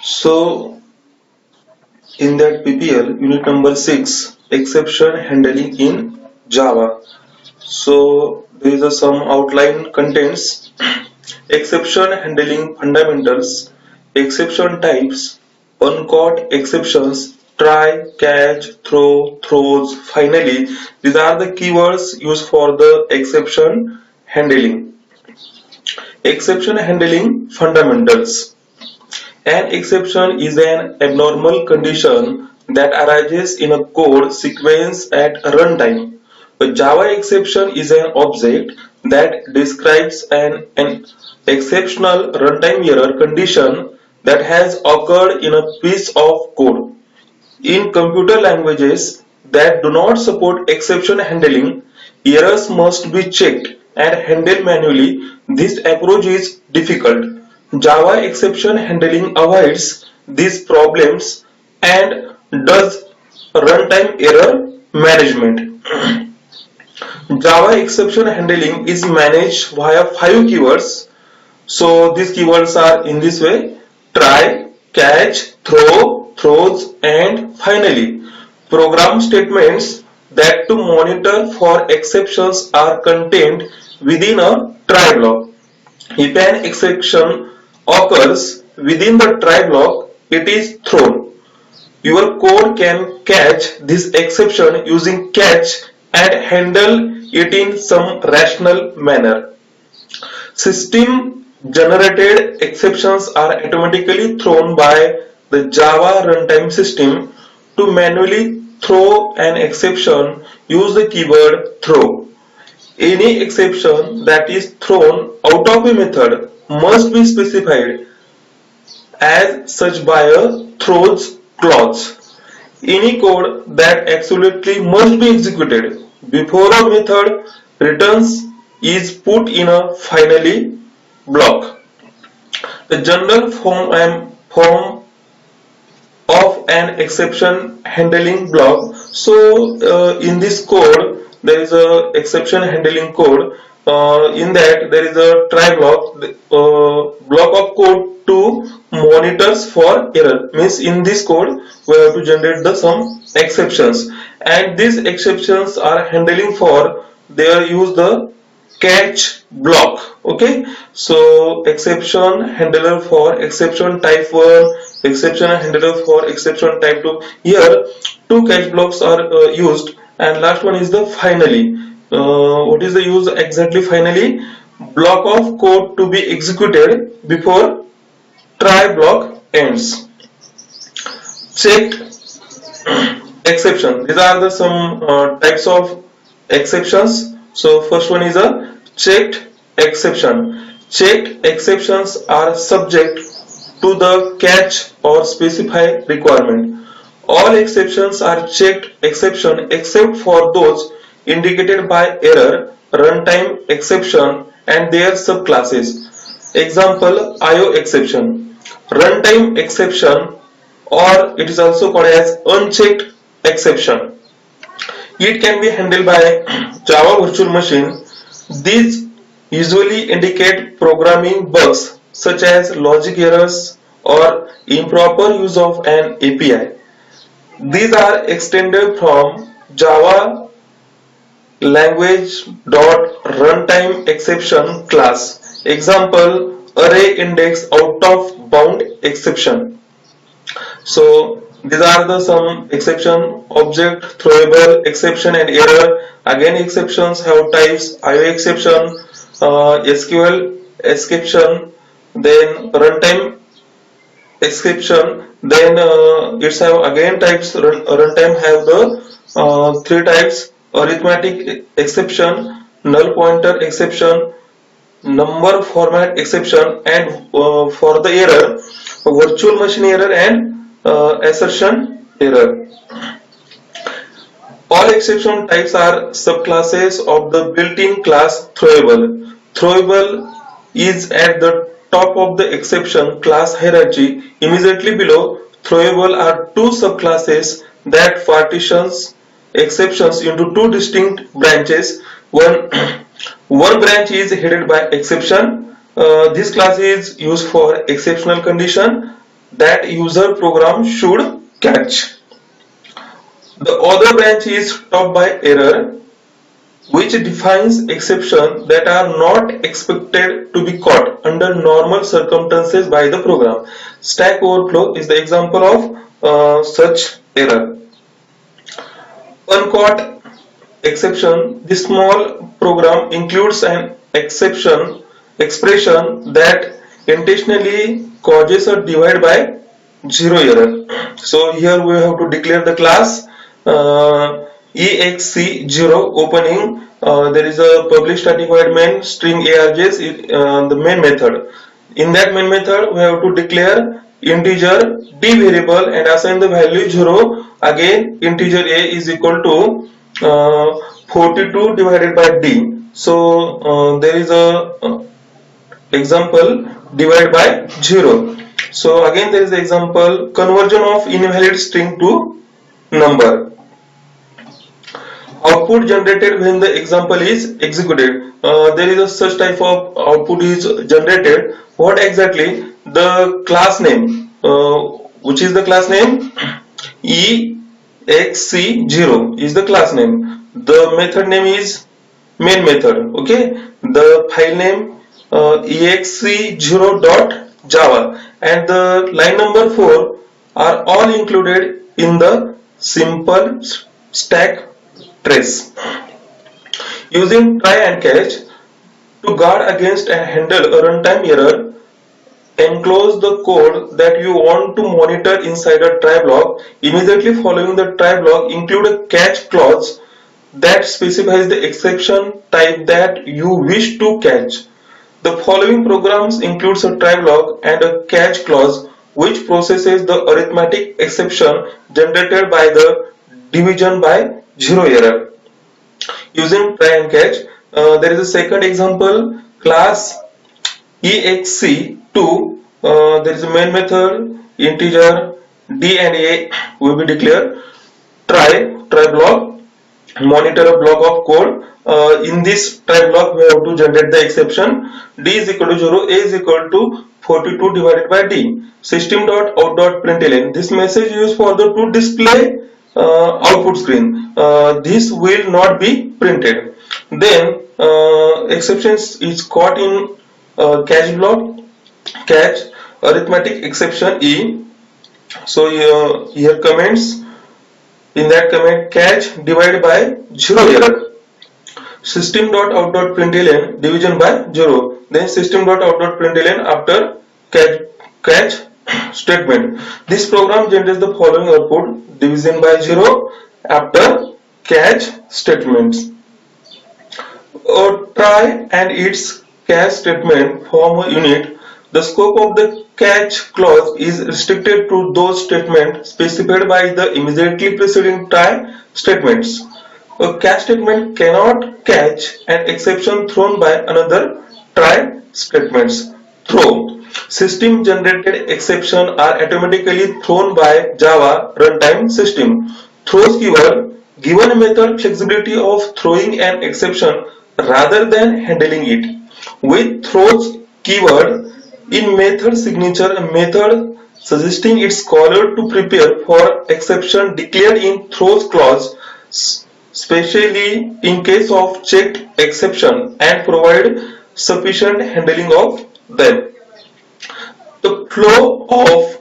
So in that PPL unit number 6, exception handling in Java. So there is some outline contents: exception handling fundamentals, exception types, uncaught exceptions, try, catch, throw, throws, finally. These are the keywords used for the exception handling. Exception handling fundamentals. An exception is an abnormal condition that arises in a code sequence at runtime. A Java exception is an object that describes an exceptional runtime error condition that has occurred in a piece of code. In computer languages that do not support exception handling, errors must be checked and handled manually. This approach is difficult. Java exception handling avoids these problems and does runtime error management. Java exception handling is managed via 5 keywords. So these keywords are in this way: try, catch, throw, throws, and finally. Program statements that to monitor for exceptions are contained within a try block. If an exception occurs within the try block, it is thrown. Your code can catch this exception using catch and handle it in some rational manner. System generated exceptions are automatically thrown by the Java runtime system. To manually throw an exception, use the keyword throw. Any exception that is thrown out of a method must be specified as such by a throws clause. Any code that absolutely must be executed before a method returns is put in a finally block. The general form of an exception handling block. So in this code there is a exception handling code. In that there is a try block, block of code to monitors for error. Means in this code we have to generate the some exceptions, and these exceptions are handling for, they are use the catch block. Okay, so exception handler for exception type 1, exception handler for exception type 2. Here two catch blocks are used, and last one is the finally. What is the use exactly? Finally, block of code to be executed before try block ends. Checked exception. These are the some types of exceptions. So first one is a checked exception. Checked exceptions are subject to the catch or specify requirement. All exceptions are checked exception except for those indicated by error, runtime exception, and their subclasses. Example: IO exception, runtime exception, or it is also called as unchecked exception. It can be handled by Java Virtual Machine. These usually indicate programming bugs such as logic errors or improper use of an API. These are extended from Java language dot runtime exception class. Example: array index out of bound exception. So these are the some exception: object, throwable, exception, and error. Again, exceptions have types: IO exception, SQL exception, then runtime exception. Then it's have again types. Runtime have the three types: arithmetic exception, null pointer exception, number format exception, and for the error, virtual machine error and assertion error. All exception types are subclasses of the built-in class throwable. Throwable is at the top of the exception class hierarchy, immediately below throwable are two subclasses that partitions exceptions into two distinct branches. One one branch is headed by exception. This class is used for exceptional condition that user program should catch. The other branch is top by error, which defines exceptions that are not expected to be caught under normal circumstances by the program. Stack Overflow is the example of such error. Uncaught exception. This small program includes an expression that intentionally causes a divide by zero error. So here we have to declare the class exc0 opening. There is a public static void main string args, the main method. In that main method we have to declare integer d variable and assign the value 0. Again integer a is equal to 42 divided by d. So there is a example divide by 0. So again there is the example conversion of invalid string to number. Output generated when the example is executed. There is a such type of output is generated. What exactly? The class name, which is the class name? exc0 is the class name. The method name is main method. Okay. The file name exc0.java and the line number 4 are all included in the simple stack trace. Using try and catch to guard against and handle a runtime error, enclose the code that you want to monitor inside a try block. Immediately following the try block, include a catch clause that specifies the exception type that you wish to catch. The following programs includes a try block and a catch clause which processes the arithmetic exception generated by the division by zero error. Using try and catch, there is a second example class exc2. There is a main method integer d and a will be declared. Try block, monitor a block of code. In this try block we have to generate the exception. D is equal to 0, a is equal to 42 divided by d. System.out.println. This message is used for the to display output screen. This will not be printed. Then exceptions is caught in catch block. Catch arithmetic exception e. So here comments. In that comment, catch divided by 0 error. System.out.println division by 0. Then system.out.println after catch statement. This program generates the following output: division by 0 after catch statements. Try and its catch statement form a unit. The scope of the catch clause is restricted to those statements specified by the immediately preceding try statements. A catch statement cannot catch an exception thrown by another try statements. Throw. System generated exceptions are automatically thrown by Java runtime system. Throws keyword given a method flexibility of throwing an exception rather than handling it. With throws keyword in method signature, a method suggesting its caller to prepare for exception declared in throws clause, especially in case of checked exception, and provide sufficient handling of them. The flow of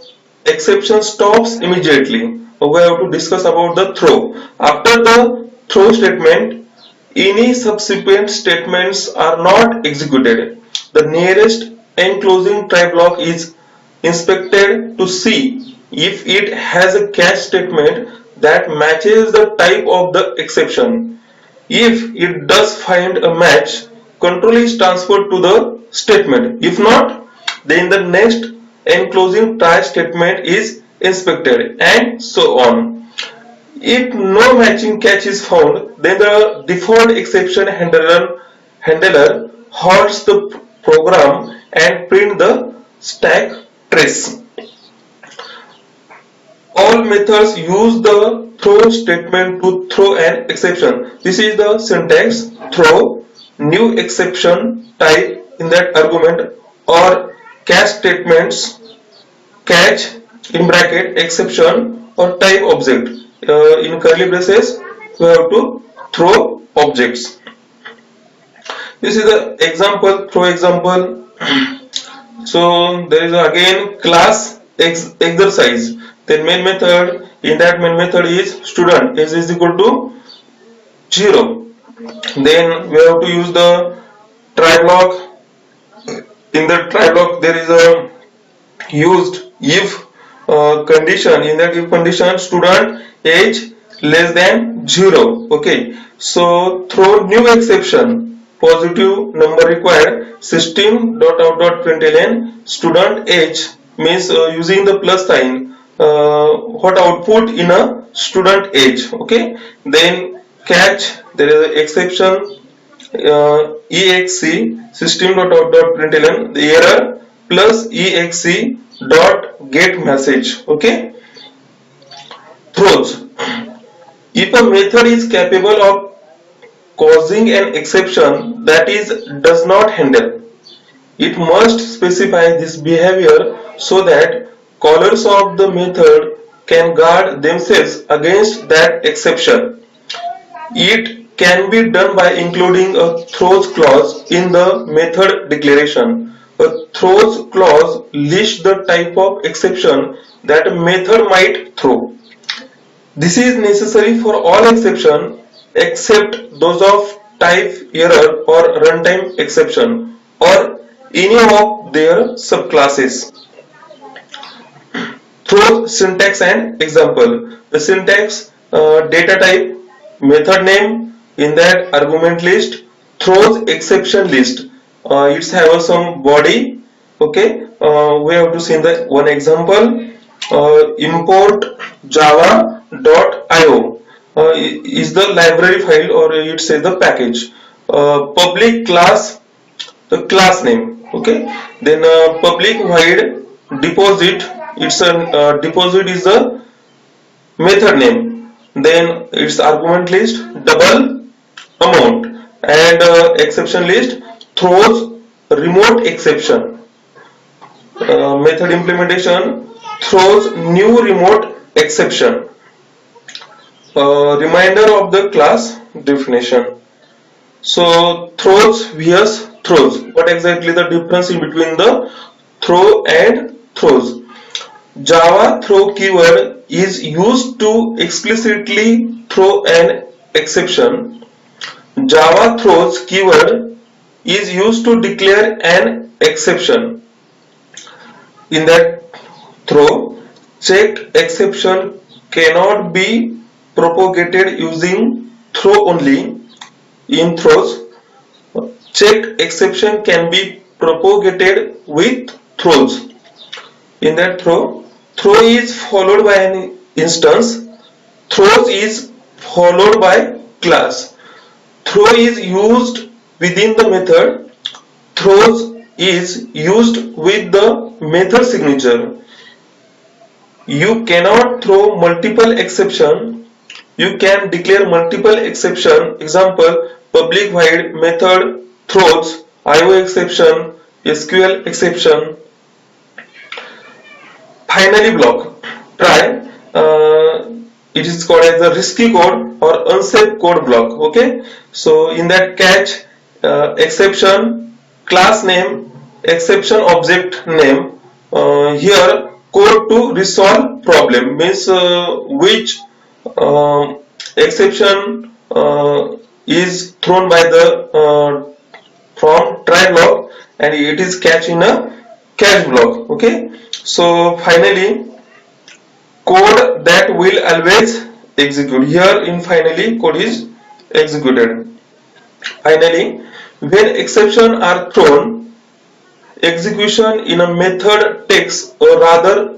exception stops immediately. We have to discuss about the throw. After the throw statement, any subsequent statements are not executed. The nearest enclosing try block is inspected to see if it has a catch statement that matches the type of the exception. If it does find a match, control is transferred to the statement. If not, then the next enclosing try statement is inspected, and so on. If no matching catch is found, then the default exception handler halts the program and print the stack trace. All methods use the throw statement to throw an exception. This is the syntax: throw, new exception type in that argument, or catch statements, catch in bracket exception or type object. In curly braces, we have to throw objects. This is the example, throw example. So there is again class exercise. Then main method, in that main method is student is equal to 0. Then we have to use the try block. In the try block there is a used if condition. In that if condition, student age less than 0. Okay, so throw new exception, positive number required, system dot out dot println student age, means using the plus sign, what output in a student age. Okay, then catch, there is an exception, exe system dot out dot println the error plus exe dot get message. Okay, throws. If a method is capable of causing an exception that is does not handle, it must specify this behavior so that callers of the method can guard themselves against that exception. It can be done by including a throws clause in the method declaration. A throws clause lists the type of exception that a method might throw. This is necessary for all exceptions except those of type error or runtime exception or any of their subclasses. Throws syntax and example. The syntax, data type, method name, in that argument list, throws exception list. It's have some body. Okay, we have to see in the one example. Import java.io is the library file, or it says the package. Public class, the class name. Okay, then public void deposit, it's a deposit is the method name. Then its argument list double amount, and exception list throws remote exception. Method implementation throws new remote exception. Reminder of the class definition. So throws vs throws. What exactly the difference in between the throw and throws? Java throw keyword is used to explicitly throw an exception. Java throws keyword is used to declare an exception. In that throw, checked exception cannot be propagated using throw only. In throws, checked exception can be propagated with throws. In that throw is followed by an instance, throws is followed by class. Throw is used within the method, throws is used with the method signature. You cannot throw multiple exception. You can declare multiple exception. Example, public void method throws IO exception, SQL exception. Finally block, try, it is called as a risky code or unsafe code block. Okay, so in that catch, exception, class name, exception object name, here code to resolve problem, means which exception is thrown by the from try block, and it is catch in a catch block. Okay, so finally code that will always execute. Here in finally code is executed. Finally, when exceptions are thrown, execution in a method takes a rather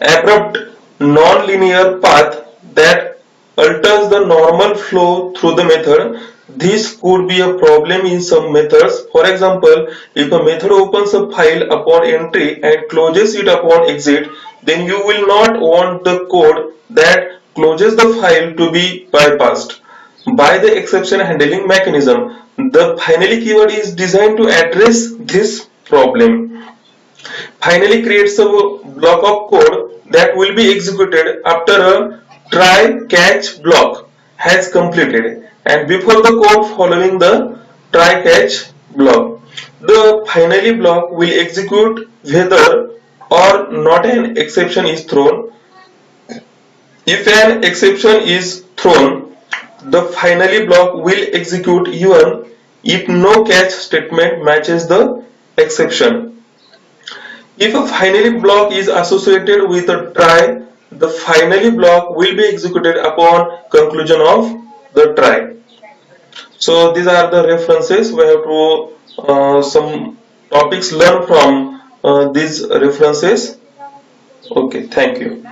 abrupt non-linear path that alters the normal flow through the method. This could be a problem in some methods. For example, if a method opens a file upon entry and closes it upon exit, then you will not want the code that closes the file to be bypassed by the exception handling mechanism. The finally keyword is designed to address this problem. Finally creates a block of code that will be executed after a try catch block has completed and before the code following the try catch block. The finally block will execute whether or not an exception is thrown. If an exception is thrown, the finally block will execute even if no catch statement matches the exception. If a finally block is associated with a try, the finally block will be executed upon conclusion of the try. So these are the references. We have to some topics learn from these references. Okay, thank you.